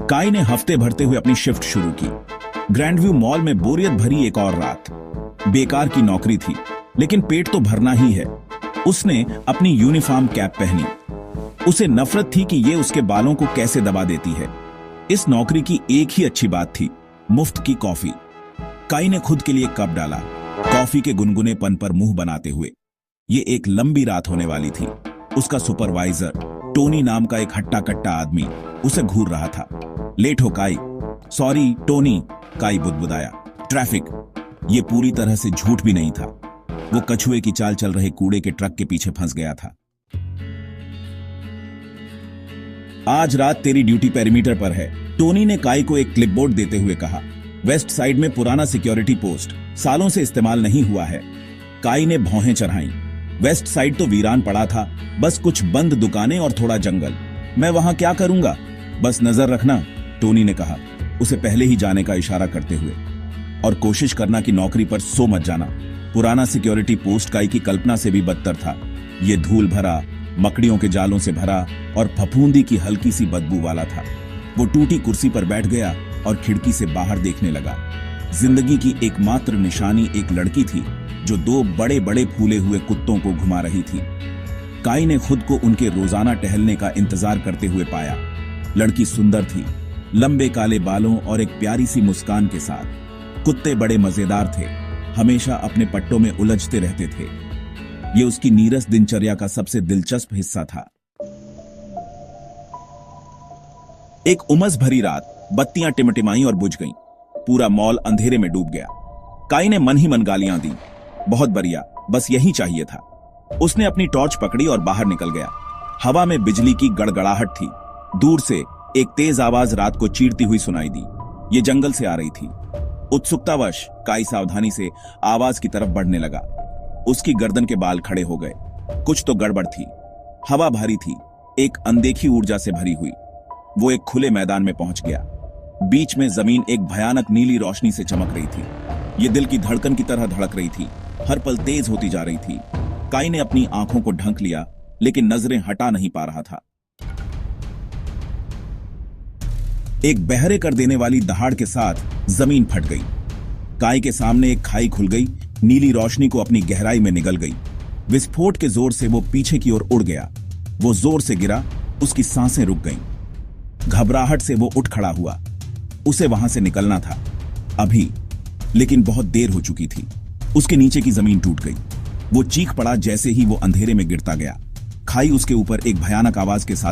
काई ने हफ्ते भरते हुए अपनी शिफ्ट शुरू की। ग्रैंडव्यू मॉल में बोरियत भरी एक और रात। बेकार की नौकरी थी, लेकिन पेट तो भरना ही है। उसने अपनी यूनिफॉर्म कैप पहनी। उसे नफरत थी कि ये उसके बालों को कैसे दबा देती है। इस नौकरी की एक ही अच्छी बात थी, मुफ्त की कॉफी। काई ने खुद के लिए कप डाला, कॉफी के गुनगुनेपन पर मुंह बनाते हुए। ये एक लंबी रात होने वाली थी। उसका सुपरवाइजर टोनी नाम का एक हट्टा कट्टा आदमी उसे घूर रहा था। लेट हो काई। सॉरी टोनी, काई बुदबुदाया। ट्रैफिक। ये पूरी तरह से झूठ भी नहीं था। वो कछुए की चाल चल रहे कूड़े के ट्रक के पीछे फंस गया था। आज रात तेरी ड्यूटी पेरीमीटर पर है, टोनी ने काई को एक क्लिपबोर्ड देते हुए कहा। वेस्ट साइड में पुराना सिक्योरिटी पोस्ट सालों से इस्तेमाल नहीं हुआ है। काई ने भौहें चढ़ाई। वेस्ट साइड तो वीरान पड़ा था, बस कुछ बंद दुकानें और थोड़ा जंगल। मैं वहां क्या करूंगा? बस नजर रखना, टोनी ने कहा, उसे पहले ही जाने का इशारा करते हुए। और कोशिश करना कि नौकरी पर सो मत जाना। पुराना सिक्योरिटी पोस्ट काई की कल्पना से भी बदतर था। ये धूल भरा, मकड़ियों के जालों से भरा और फफूंदी की हल्की सी बदबू वाला था। वो टूटी कुर्सी पर बैठ गया और खिड़की से बाहर देखने लगा। जिंदगी की एकमात्र निशानी एक लड़की थी जो दो बड़े बड़े फूले हुए कुत्तों को घुमा रही थी। काई ने खुद को उनके रोजाना टहलने का इंतजार करते हुए पाया। लड़की सुंदर थी, लंबे काले बालों और एक प्यारी सी मुस्कान के साथ। कुत्ते बड़े मजेदार थे, हमेशा अपने पट्टों में उलझते रहते थे। ये उसकी नीरस दिनचर्या का सबसे दिलचस्प हिस्सा था। एक उमस भरी रात, बत्तियां टिमटिमाई और बुझ गईं। पूरा मॉल अंधेरे में डूब गया। काई ने मन ही मन गालियां दी। बहुत बढ़िया, बस यही चाहिए था। उसने अपनी टॉर्च पकड़ी और बाहर निकल गया। हवा में बिजली की गड़गड़ाहट थी। दूर से एक तेज आवाज रात को चीरती हुई सुनाई दी। ये जंगल से आ रही थी। उत्सुकतावश काई सावधानी से आवाज की तरफ बढ़ने लगा। उसकी गर्दन के बाल खड़े हो गए। कुछ तो गड़बड़ थी। हवा भारी थी, एक अनदेखी ऊर्जा से भरी हुई। वो एक खुले मैदान में पहुंच गया। बीच में जमीन एक भयानक नीली रोशनी से चमक रही थी। ये दिल की धड़कन की तरह धड़क रही थी, हर पल तेज होती जा रही थी। काई ने अपनी आंखों को ढंक लिया, लेकिन नजरें हटा नहीं पा रहा था। एक बहरे कर देने वाली दहाड़ के साथ जमीन फट गई। काई के सामने एक खाई खुल गई, नीली रोशनी को अपनी गहराई में निगल गई। विस्फोट के जोर से वो पीछे की ओर उड़ गया। वो जोर से गिरा, उसकी सांसें रुक गईं। घबराहट से वो उठ खड़ा हुआ। उसे वहां से निकलना था अभी, लेकिन बहुत देर हो चुकी थी। उसके नीचे की जमीन टूट गई। वो चीख पड़ा जैसे ही वो अंधेरे में गिरता गया। खाई उसके ऊपर एक भयानक आवाज के साथ